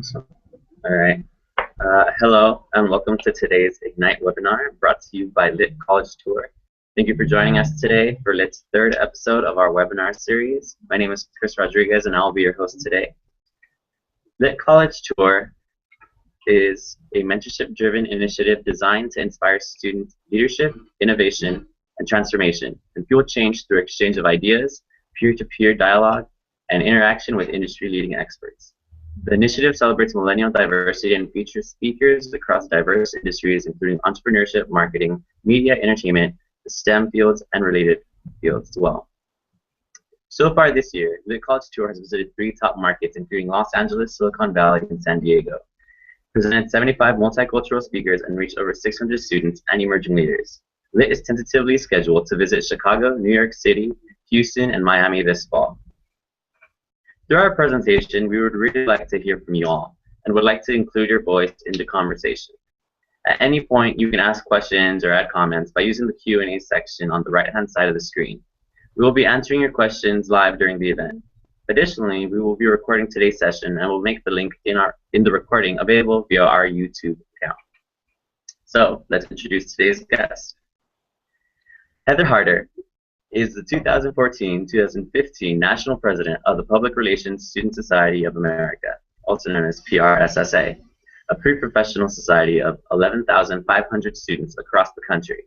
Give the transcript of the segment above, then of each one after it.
Awesome. All right. Hello and welcome to today's Ignite webinar brought to you by Lit College Tour. Thank you for joining us today for Lit's third episode of our webinar series. My name is Chris Rodriguez and I'll be your host today. Lit College Tour is a mentorship-driven initiative designed to inspire student leadership, innovation, and transformation, and fuel change through exchange of ideas, peer-to-peer dialogue, and interaction with industry-leading experts. The initiative celebrates millennial diversity and features speakers across diverse industries, including entrepreneurship, marketing, media, entertainment, the STEM fields, and related fields as well. So far this year, the College Tour has visited 3 top markets, including Los Angeles, Silicon Valley, and San Diego, presented 75 multicultural speakers, and reached over 600 students and emerging leaders. Lit is tentatively scheduled to visit Chicago, New York City, Houston, and Miami this fall. Through our presentation, we would really like to hear from you all and would like to include your voice in the conversation. At any point, you can ask questions or add comments by using the Q&A section on the right-hand side of the screen. We will be answering your questions live during the event. Additionally, we will be recording today's session and will make the link in the recording available via our YouTube account. So, let's introduce today's guest. Heather Harder is the 2014-2015 National President of the Public Relations Student Society of America, also known as PRSA, a pre-professional society of 11,500 students across the country.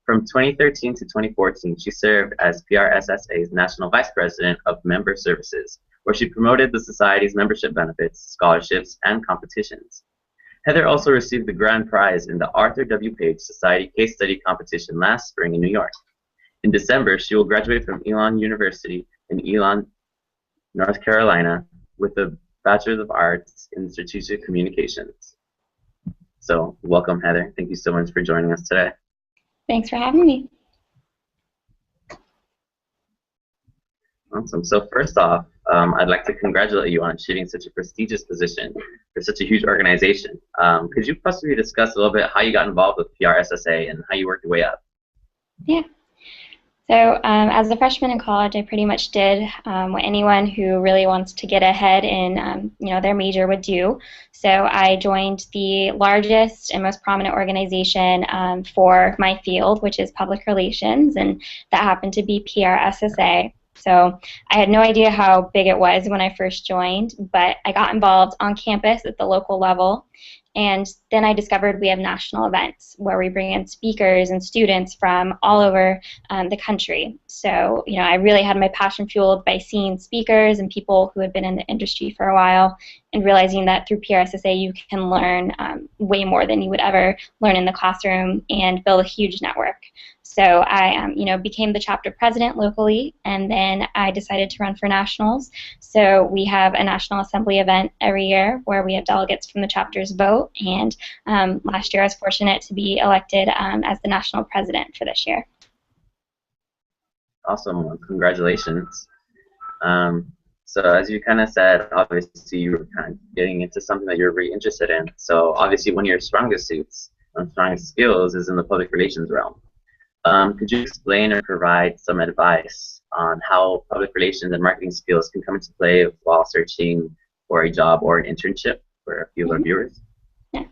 From 2013 to 2014, she served as PRSA's National Vice President of Member Services, where she promoted the society's membership benefits, scholarships, and competitions. Heather also received the grand prize in the Arthur W. Page Society Case Study Competition last spring in New York. In December, she will graduate from Elon University in Elon, North Carolina, with a Bachelor of Arts in Strategic Communications. So, welcome, Heather. Thank you so much for joining us today. Thanks for having me. Awesome. So first off, I'd like to congratulate you on achieving such a prestigious position for such a huge organization. Could you possibly discuss a little bit how you got involved with PRSA and how you worked your way up? Yeah. So as a freshman in college, I pretty much did what anyone who really wants to get ahead in their major would do. So I joined the largest and most prominent organization for my field, which is public relations, and that happened to be PRSA. So I had no idea how big it was when I first joined, but I got involved on campus at the local level. And then I discovered we have national events where we bring in speakers and students from all over the country. So, I really had my passion fueled by seeing speakers and people who had been in the industry for a while and realizing that through PRSA you can learn way more than you would ever learn in the classroom and build a huge network. So I became the chapter president locally, and then I decided to run for nationals. So we have a National Assembly event every year where we have delegates from the chapters vote, and last year I was fortunate to be elected as the national president for this year. Awesome. Well, congratulations. So as you kind of said, obviously you were kind of getting into something that you're really interested in. So obviously one of your strongest suits and strongest skills is in the public relations realm. Could you explain or provide some advice on how public relations and marketing skills can come into play while searching for a job or an internship for a few of our viewers? Yeah.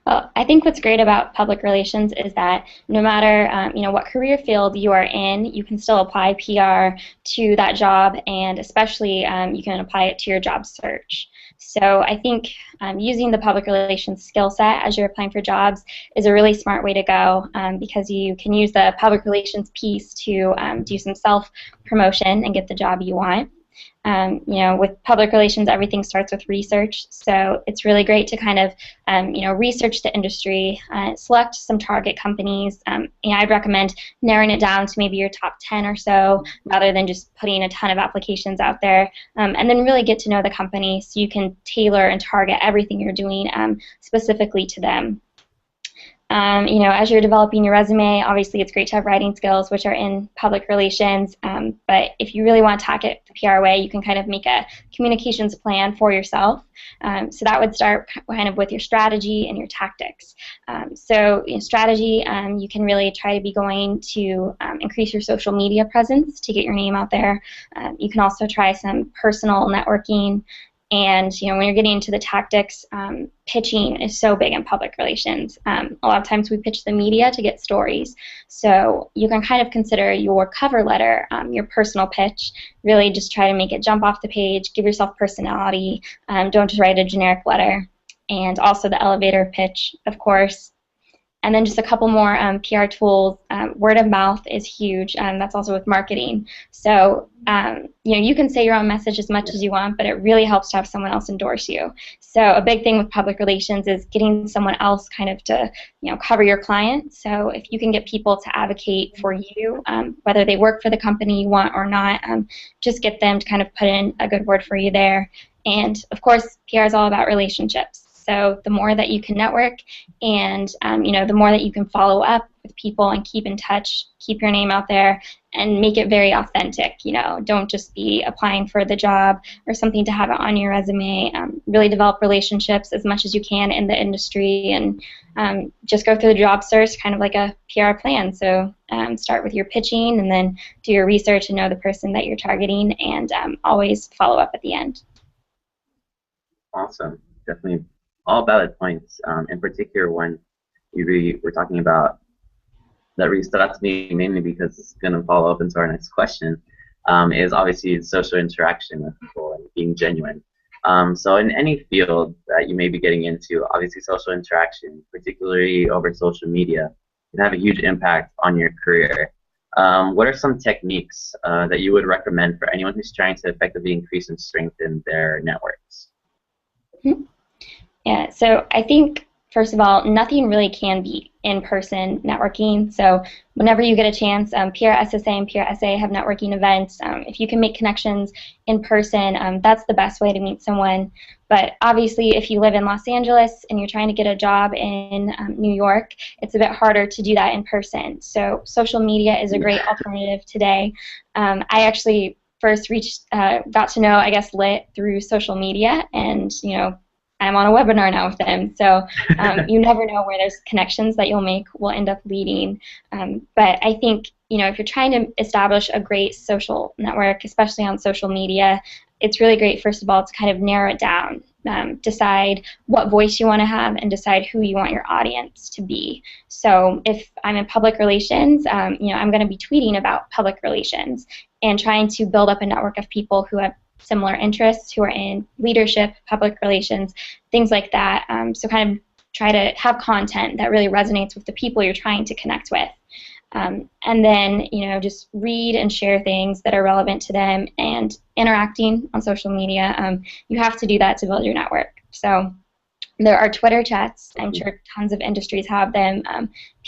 Well, I think what's great about public relations is that no matter what career field you are in, you can still apply PR to that job, and especially you can apply it to your job search. So I think using the public relations skill set as you're applying for jobs is a really smart way to go because you can use the public relations piece to do some self-promotion and get the job you want. With public relations, everything starts with research, so it's really great to kind of, research the industry, select some target companies. I'd recommend narrowing it down to maybe your top 10 or so, rather than just putting a ton of applications out there, and then really get to know the company so you can tailor and target everything you're doing specifically to them. As you're developing your resume, obviously it's great to have writing skills, which are in public relations, but if you really want to attack it the PR way, you can kind of make a communications plan for yourself. So that would start kind of with your strategy and your tactics. Strategy, you can really try to be going to increase your social media presence to get your name out there. You can also try some personal networking. And when you're getting into the tactics, pitching is so big in public relations. A lot of times we pitch the media to get stories. So you can kind of consider your cover letter your personal pitch. Really just try to make it jump off the page, give yourself personality. Don't just write a generic letter. And also the elevator pitch, of course. And then just a couple more PR tools. Word of mouth is huge. That's also with marketing. So you can say your own message as much as you want, but it really helps to have someone else endorse you. So a big thing with public relations is getting someone else kind of to cover your client. So if you can get people to advocate for you, whether they work for the company you want or not, just get them to kind of put in a good word for you there. And of course, PR is all about relationships. So the more that you can network and the more that you can follow up with people and keep in touch, keep your name out there and make it very authentic. Don't just be applying for the job or something to have it on your resume. Really develop relationships as much as you can in the industry and just go through the job search kind of like a PR plan. So start with your pitching and then do your research and know the person that you're targeting and always follow up at the end. Awesome. Definitely all valid points. In particular, when you really were talking about that really stood out to me mainly because it's going to follow up into our next question, is obviously social interaction with people and being genuine. So in any field that you may be getting into, obviously social interaction, particularly over social media, can have a huge impact on your career. What are some techniques that you would recommend for anyone who's trying to effectively increase and strengthen their networks? Mm-hmm. Yeah, so I think, first of all, nothing really can beat in-person networking. So whenever you get a chance, PRSA and PRSA have networking events. If you can make connections in person, that's the best way to meet someone. But obviously, if you live in Los Angeles and you're trying to get a job in New York, it's a bit harder to do that in person. So social media is a great alternative today. I actually first got to know, I guess, Lit through social media, and I'm on a webinar now with them, so you never know where those connections that you'll make will end up leading. But I think, if you're trying to establish a great social network, especially on social media, it's really great, first of all, to kind of narrow it down, decide what voice you want to have, and decide who you want your audience to be. So if I'm in public relations, I'm going to be tweeting about public relations and trying to build up a network of people who have similar interests, who are in leadership, public relations, things like that. So kind of try to have content that really resonates with the people you're trying to connect with. And then, just read and share things that are relevant to them and interacting on social media. You have to do that to build your network. So there are Twitter chats. I'm sure tons of industries have them.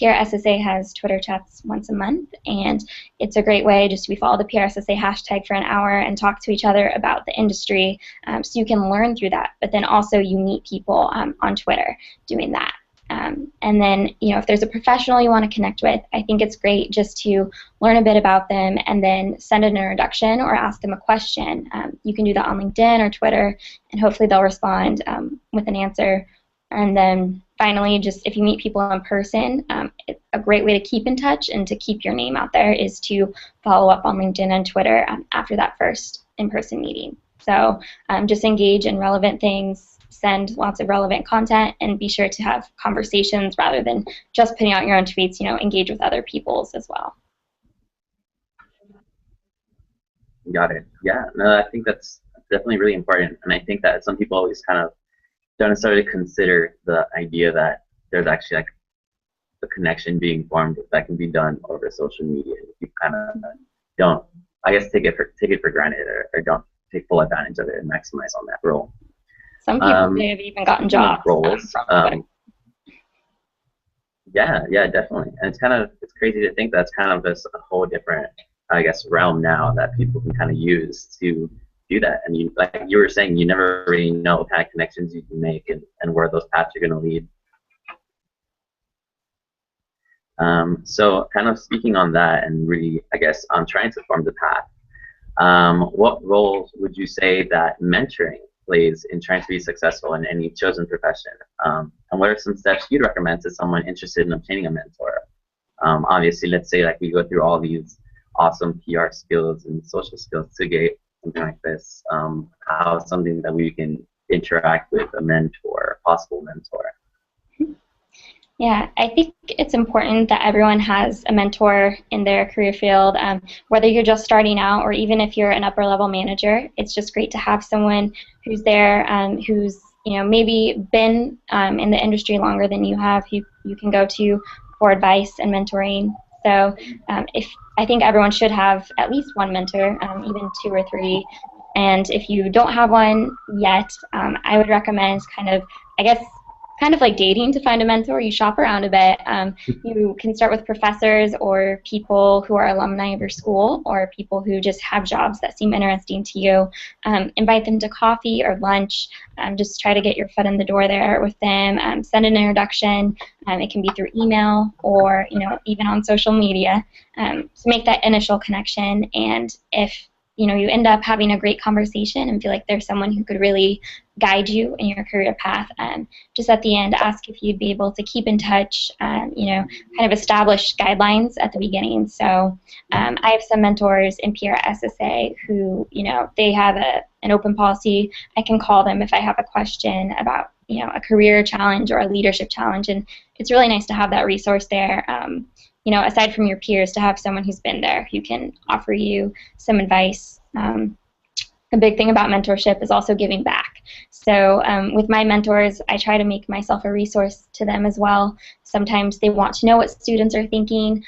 PRSA has Twitter chats once a month, and it's a great way just to follow the PRSA hashtag for an hour and talk to each other about the industry, so you can learn through that. But then also you meet people on Twitter doing that. And then, if there's a professional you want to connect with, I think it's great just to learn a bit about them and then send an introduction or ask them a question. You can do that on LinkedIn or Twitter, and hopefully they'll respond with an answer. And then finally, just if you meet people in person, a great way to keep in touch and to keep your name out there is to follow up on LinkedIn and Twitter after that first in-person meeting. So just engage in relevant things, send lots of relevant content, and be sure to have conversations rather than just putting out your own tweets. Engage with other people's as well. Got it. Yeah, no, I think that's definitely really important, and I think that some people always kind of don't necessarily consider the idea that there's actually like a connection being formed that can be done over social media. You kind of don't, I guess, take it for granted, or don't take full advantage of it and maximize on that role. Some people may have even gotten jobs roles. Yeah, definitely. And it's crazy to think that's kind of this a whole different, I guess, realm now that people can kind of use to do that. And like you were saying, you never really know what kind of connections you can make and where those paths are going to lead. So kind of speaking on that and really, I guess, on trying to form the path, what roles would you say that mentoring plays in trying to be successful in any chosen profession? And what are some steps you'd recommend to someone interested in obtaining a mentor? Obviously, let's say like we go through all these awesome PR skills and social skills to something like this, how something that we can interact with a mentor, a possible mentor. Yeah, I think it's important that everyone has a mentor in their career field, whether you're just starting out or even if you're an upper level manager. It's just great to have someone who's there, who's maybe been in the industry longer than you have, who you can go to for advice and mentoring. So if I think everyone should have at least one mentor, even two or three. And if you don't have one yet, I would recommend I guess, kind of like dating to find a mentor. You shop around a bit. You can start with professors or people who are alumni of your school or people who just have jobs that seem interesting to you. Invite them to coffee or lunch. Just try to get your foot in the door there with them. Send an introduction. It can be through email or even on social media to make that initial connection. And if you end up having a great conversation and feel like there's someone who could really guide you in your career path, just at the end, ask if you'd be able to keep in touch, kind of establish guidelines at the beginning. So I have some mentors in PRSA who, they have an open policy. I can call them if I have a question about, a career challenge or a leadership challenge, and it's really nice to have that resource there. Aside from your peers, to have someone who's been there who can offer you some advice. A big thing about mentorship is also giving back. So with my mentors, I try to make myself a resource to them as well. Sometimes they want to know what students are thinking,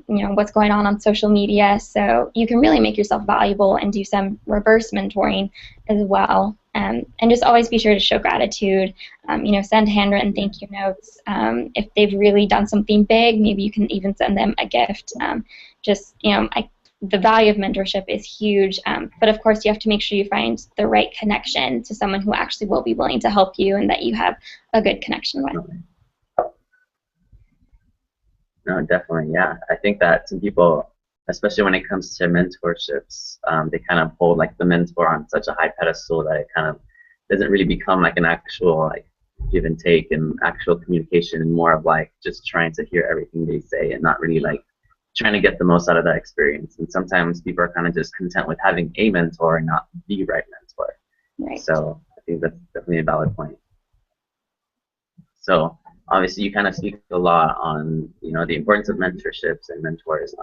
what's going on social media. So you can really make yourself valuable and do some reverse mentoring as well. And just always be sure to show gratitude. Send handwritten thank you notes. If they've really done something big, maybe you can even send them a gift. The value of mentorship is huge, but of course you have to make sure you find the right connection to someone who actually will be willing to help you and that you have a good connection with. No, definitely, yeah. I think that some people, especially when it comes to mentorships, they kind of hold like the mentor on such a high pedestal that it kind of doesn't really become like an actual like give and take and actual communication, and more of like just trying to hear everything they say and not really like trying to get the most out of that experience. And sometimes people are kind of just content with having a mentor and not the right mentor. Right. So I think that's definitely a valid point. So obviously you kind of speak a lot on the importance of mentorships and mentors.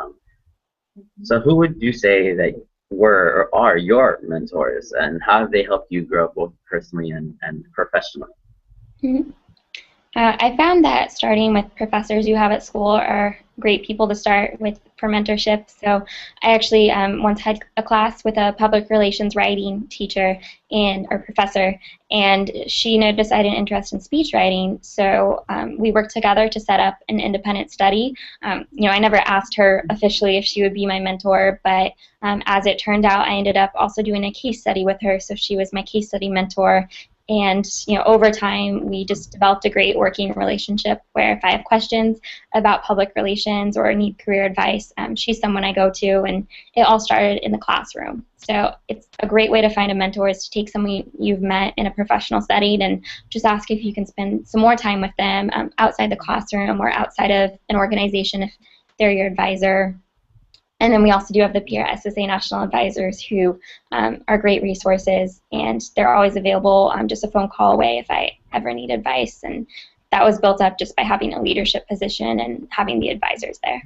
So who would you say that were or are your mentors, and how have they helped you grow both personally and professionally? Mm-hmm. I found that starting with professors you have at school are great people to start with for mentorship. So I actually once had a class with a public relations writing teacher or professor, and she noticed I had an interest in speech writing. So we worked together to set up an independent study. I never asked her officially if she would be my mentor, but as it turned out, I ended up also doing a case study with her. So she was my case study mentor. And over time, we just developed a great working relationship where if I have questions about public relations or need career advice, she's someone I go to, and it all started in the classroom. So it's a great way to find a mentor is to take someone you've met in a professional setting and just ask if you can spend some more time with them outside the classroom or outside of an organization if they're your advisor. And then we also do have the PRSA National Advisors who are great resources, and they're always available just a phone call away if I ever need advice. And that was built up just by having a leadership position and having the advisors there.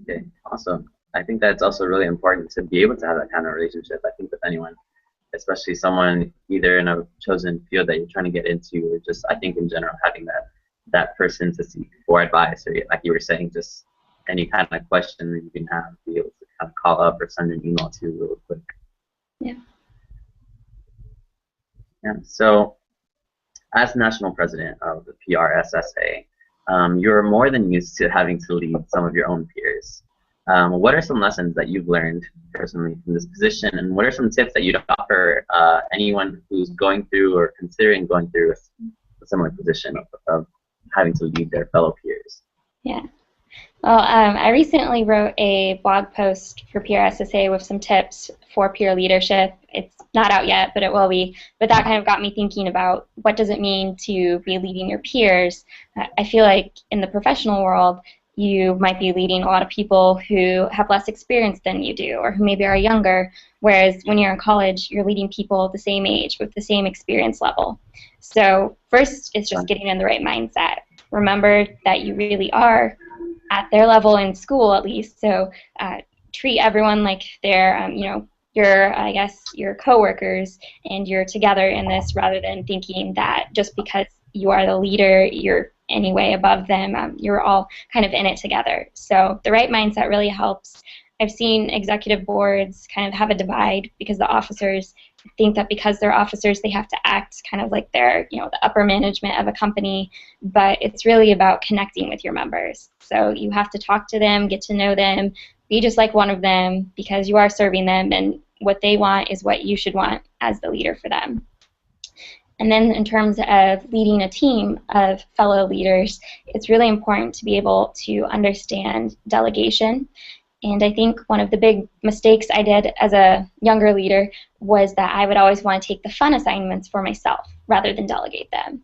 Okay, awesome. I think that's also really important to be able to have that kind of relationship, I think, with anyone, especially someone either in a chosen field that you're trying to get into, or just, I think, in general, having that person to seek for advice, or like you were saying, just any kind of question that you can have, be able to kind of call up or send an email to real quick. Yeah. Yeah. So, as national president of the PRSA, you're more than used to having to lead some of your own peers. What are some lessons that you've learned personally from this position, and what are some tips that you'd offer anyone who's going through or considering going through a similar position of having to lead their fellow peers? Yeah. Well, I recently wrote a blog post for PRSA with some tips for peer leadership. It's not out yet, but it will be. But that kind of got me thinking about what does it mean to be leading your peers. I feel like in the professional world, you might be leading a lot of people who have less experience than you do, or who maybe are younger, whereas when you're in college, you're leading people the same age with the same experience level. So first, it's just getting in the right mindset. Remember that you really are at their level in school, at least. So treat everyone like they're, I guess, your coworkers, and you're together in this, rather than thinking that just because you are the leader, you're anyway above them. You're all kind of in it together. So the right mindset really helps. I've seen executive boards kind of have a divide because the officers think that because they're officers, they have to act kind of like they're, the upper management of a company, but it's really about connecting with your members. So you have to talk to them, get to know them, be just like one of them, because you are serving them, and what they want is what you should want as the leader for them. And then in terms of leading a team of fellow leaders, it's really important to be able to understand delegation. And I think one of the big mistakes I did as a younger leader was that I would always want to take the fun assignments for myself rather than delegate them.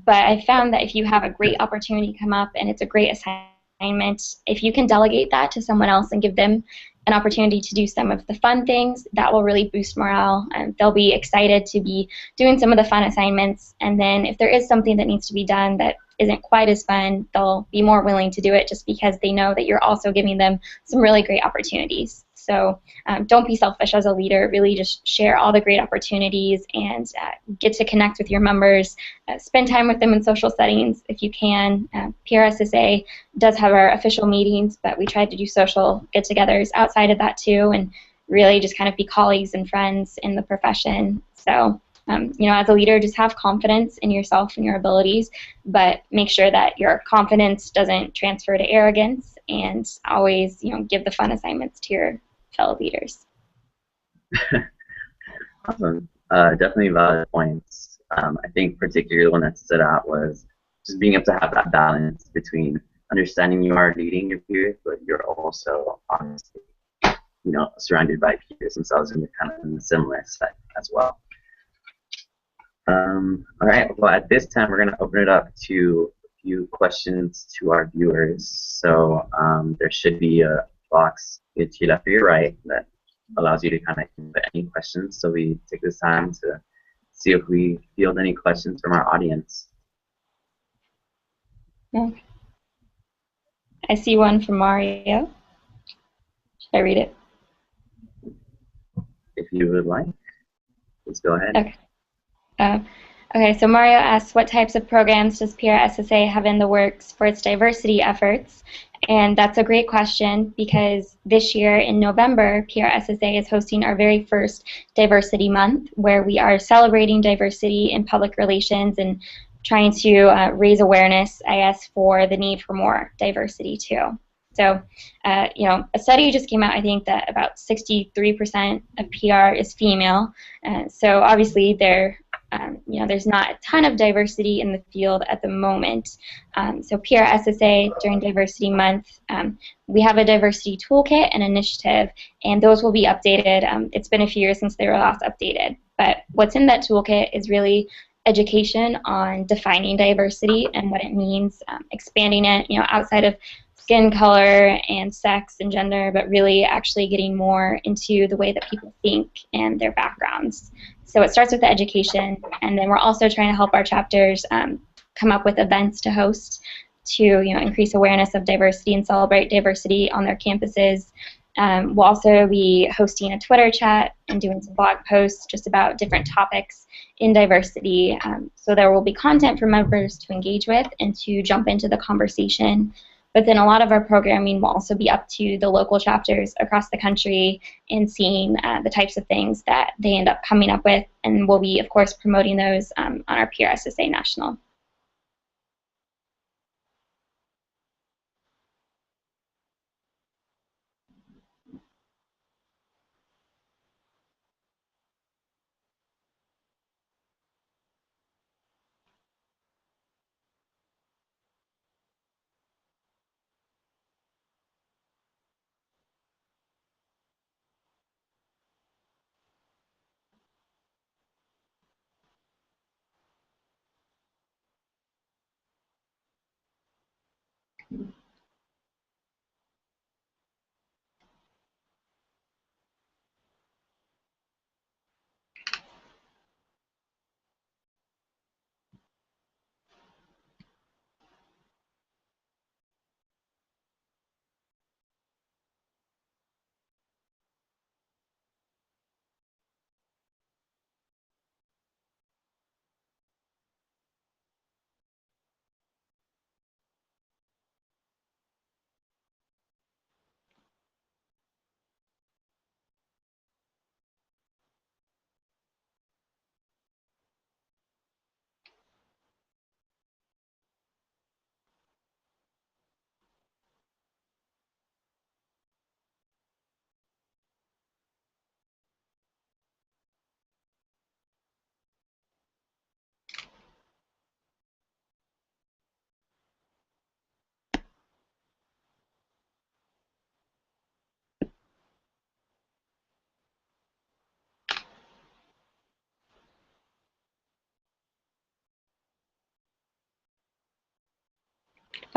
But I found that if you have a great opportunity come up and it's a great assignment, if you can delegate that to someone else and give them an opportunity to do some of the fun things, that will really boost morale. They'll be excited to be doing some of the fun assignments, and then if there is something that needs to be done that isn't quite as fun, they'll be more willing to do it just because they know that you're also giving them some really great opportunities. So don't be selfish as a leader. Really just share all the great opportunities and get to connect with your members. Spend time with them in social settings if you can. PRSA does have our official meetings, but we try to do social get-togethers outside of that too, and really just kind of be colleagues and friends in the profession. So as a leader, just have confidence in yourself and your abilities, but make sure that your confidence doesn't transfer to arrogance, and always, give the fun assignments to your fellow leaders. Awesome. Definitely valid points. I think particularly the one that stood out was just being able to have that balance between understanding you are leading your peers, but you're also honestly, surrounded by peers themselves, and you're kind of in the similar set as well. All right. Well, at this time, we're going to open it up to a few questions to our viewers. So there should be a box to your left or your right that allows you to kind of input any questions. So we take this time to see if we field any questions from our audience. Yeah. I see one from Mario. Should I read it? If you would like, please go ahead. Okay. Okay, so Mario asks, what types of programs does PRSA have in the works for its diversity efforts? And that's a great question, because this year in November, PRSA is hosting our very first Diversity Month, where we are celebrating diversity in public relations and trying to raise awareness, I guess, for the need for more diversity too. So, a study just came out, I think, that about 63% of PR is female. So obviously there's not a ton of diversity in the field at the moment. So PRSA, during Diversity Month, we have a diversity toolkit and initiative, and those will be updated. It's been a few years since they were last updated, but what's in that toolkit is really education on defining diversity and what it means, expanding it, outside of skin color and sex and gender, but really actually getting more into the way that people think and their backgrounds. So it starts with the education, and then we're also trying to help our chapters come up with events to host to increase awareness of diversity and celebrate diversity on their campuses. We'll also be hosting a Twitter chat and doing some blog posts just about different topics in diversity. So there will be content for members to engage with and to jump into the conversation. But then a lot of our programming will also be up to the local chapters across the country and seeing the types of things that they end up coming up with, and we'll be, of course, promoting those on our PRSA National.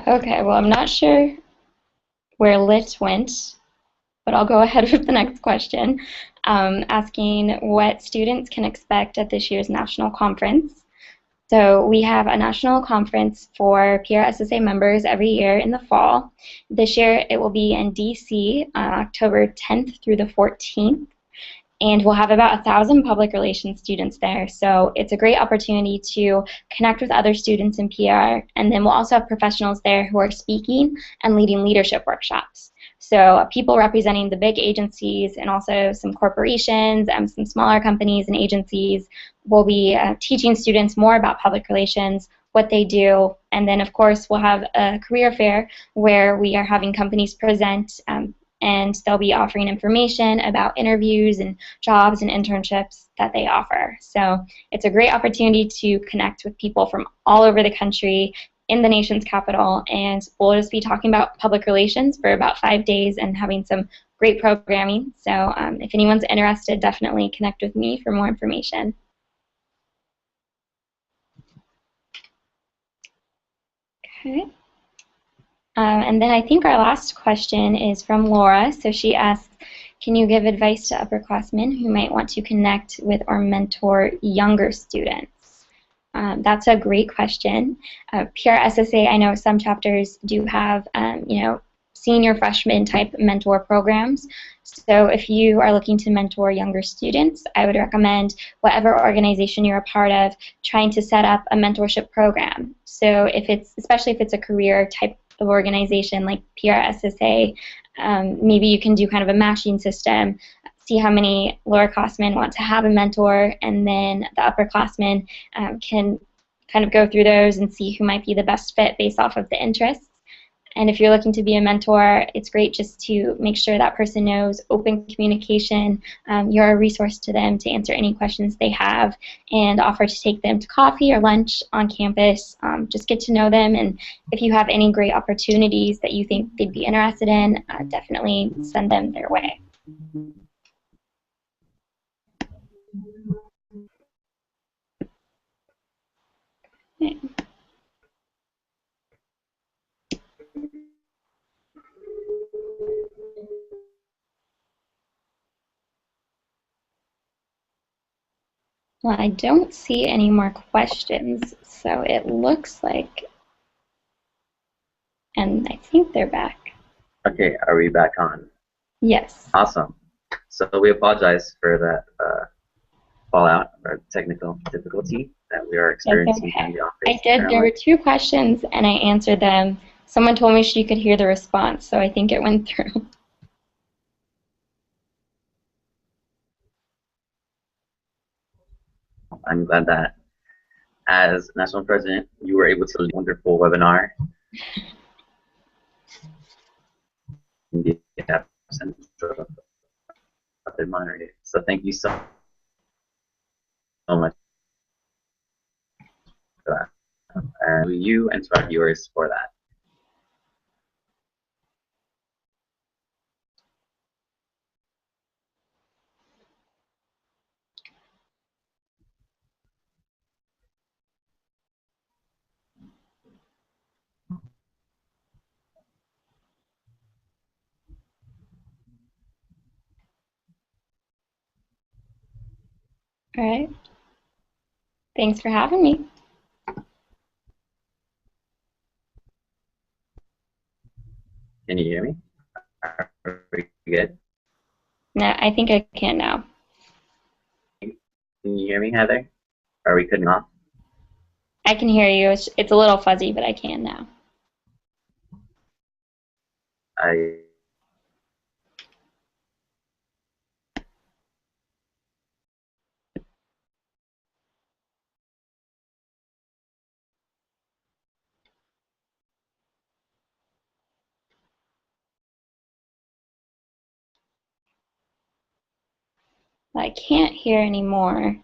Okay, well, I'm not sure where Lit went, but I'll go ahead with the next question, asking what students can expect at this year's national conference. So we have a national conference for PRSA members every year in the fall. This year it will be in DC on October 10th through the 14th. And we'll have about 1,000 public relations students there. So it's a great opportunity to connect with other students in PR. And then we'll also have professionals there who are speaking and leading leadership workshops. So people representing the big agencies and also some corporations, some smaller companies and agencies will be teaching students more about public relations, what they do, and then of course we'll have a career fair where we are having companies present and they'll be offering information about interviews and jobs and internships that they offer. So it's a great opportunity to connect with people from all over the country in the nation's capital, and we'll just be talking about public relations for about 5 days and having some great programming. So if anyone's interested, definitely connect with me for more information. Okay. And then I think our last question is from Laura. So she asks, can you give advice to upperclassmen who might want to connect with or mentor younger students? That's a great question. PRSA, I know some chapters do have, senior freshman type mentor programs. So if you are looking to mentor younger students, I would recommend whatever organization you're a part of trying to set up a mentorship program. So especially if it's a career type of organization like PRSA, maybe you can do kind of a matching system, see how many lowerclassmen want to have a mentor, and then the upperclassmen can kind of go through those and see who might be the best fit based off of the interests. And if you're looking to be a mentor, it's great just to make sure that person knows open communication. You're a resource to them to answer any questions they have, and offer to take them to coffee or lunch on campus. Just get to know them, and if you have any great opportunities that you think they'd be interested in, definitely send them their way. Okay. Well, I don't see any more questions, so it looks like, and I think they're back. Okay, are we back on? Yes. Awesome. So we apologize for that fallout or technical difficulty that we are experiencing in the office. There were 2 questions, and I answered them. Someone told me she could hear the response, so I think it went through. I'm glad that as National President, you were able to lead a wonderful webinar in the absence of the moderator. So thank you so much for that. And to you and to our viewers for that. All right. Thanks for having me. Can you hear me? Are we good? No, I think I can now. Can you hear me, Heather? Are we cutting off? I can hear you. It's a little fuzzy, but I can now. I can't hear anymore,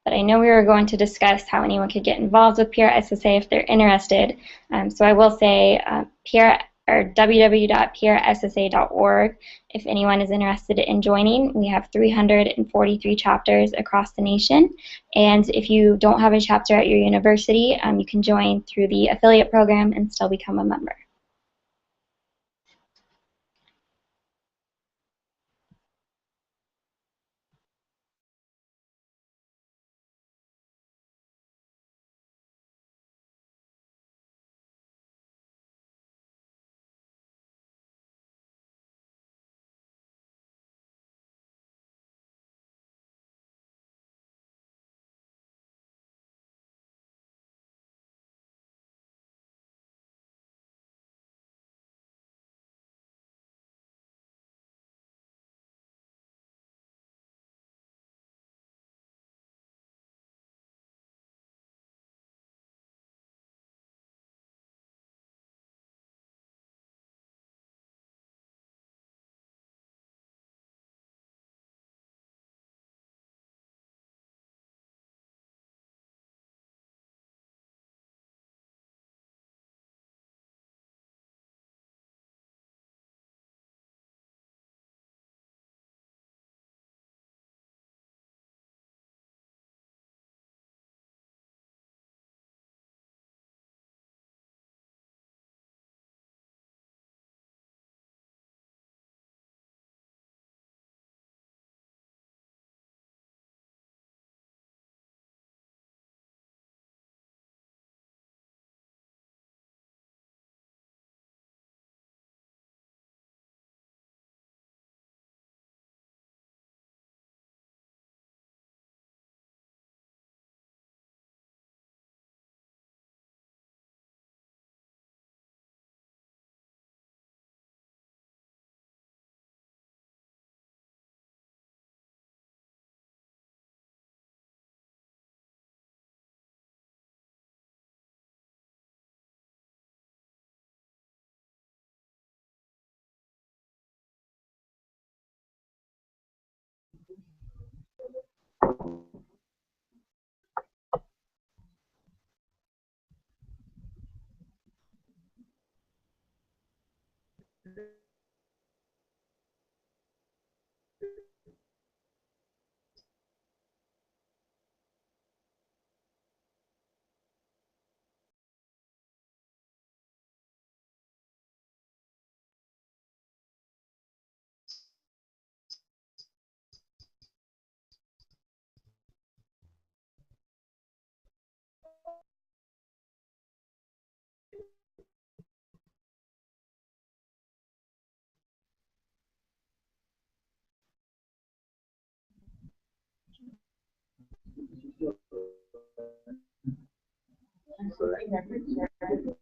but I know we were going to discuss how anyone could get involved with PRSA if they're interested. So I will say www.prssa.org if anyone is interested in joining. We have 343 chapters across the nation, and if you don't have a chapter at your university, you can join through the affiliate program and still become a member. Bye-bye.